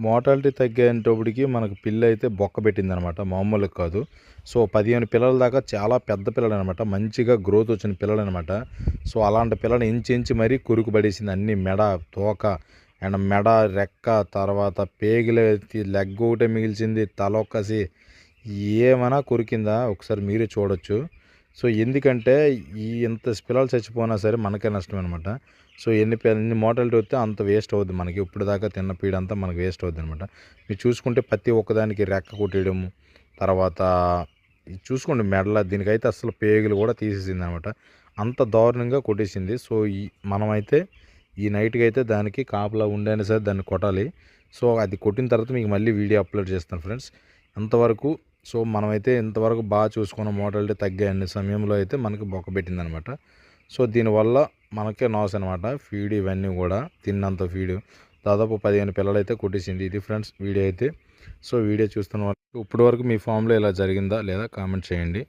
Mortality తగ్గేటప్పటికి మనకు పిల్లి అయితే బొక్క పెట్టిందనమాట, మామూలుగా కాదు. సో 15 పిల్లల దాకా చాలా పెద్ద పిల్లలనమాట, మంచిగా గ్రోత్ వచ్చిన పిల్లలనమాట. సో అలాంటి పిల్లని ఎంచి మరీ కురుకు పడేసింది. అన్ని మెడ, తోక అండ్ మెడ, రెక్క, తర్వాత పేగులు, లెగ్ ఒకటే మిగిల్చింది, తల ఒక్కసి ఏమైనా కొరికిందా ఒకసారి మీరే చూడొచ్చు. సో ఎందుకంటే ఇంత పిల్లలు చచ్చిపోయినా సరే మనకే నష్టం అనమాట. సో ఎన్ని మోర్టాలిటీ వస్తే అంత వేస్ట్ అవుద్ది మనకి. ఇప్పుడు దాకా తిన్న పీడ అంతా మనకి వేస్ట్ అవుద్ది అనమాట. మీరు చూసుకుంటే ప్రతి ఒక్కదానికి రెక్క కొట్టేయడం, తర్వాత ఇది చూసుకోండి మెడల, దీనికైతే అసలు పేగులు కూడా తీసేసింది అనమాట. అంత దారుణంగా కొట్టేసింది. సో మనమైతే ఈ నైట్కి అయితే దానికి కాపలా ఉండైనా సరే దాన్ని కొట్టాలి. సో అది కొట్టిన తర్వాత మీకు మళ్ళీ వీడియో అప్లోడ్ చేస్తాను ఫ్రెండ్స్. అంతవరకు సో మనమైతే ఇంతవరకు బాగా చూసుకున్న మోర్టాలిటీ తగ్గే అన్ని సమయంలో అయితే మనకి బొక్క పెట్టిందనమాట. సో దీనివల్ల మనకే లాస్ అనమాట. ఫీడ్ ఇవన్నీ కూడా తిన్నంత ఫీడ్ దాదాపు 15 పిల్లలు అయితే కొట్టేసింది. ఇది ఫ్రెండ్స్ వీడియో అయితే. సో వీడియో చూస్తున్న వాళ్ళు ఇప్పటి వరకు మీ ఫామ్లో ఇలా జరిగిందా లేదా కామెంట్ చేయండి.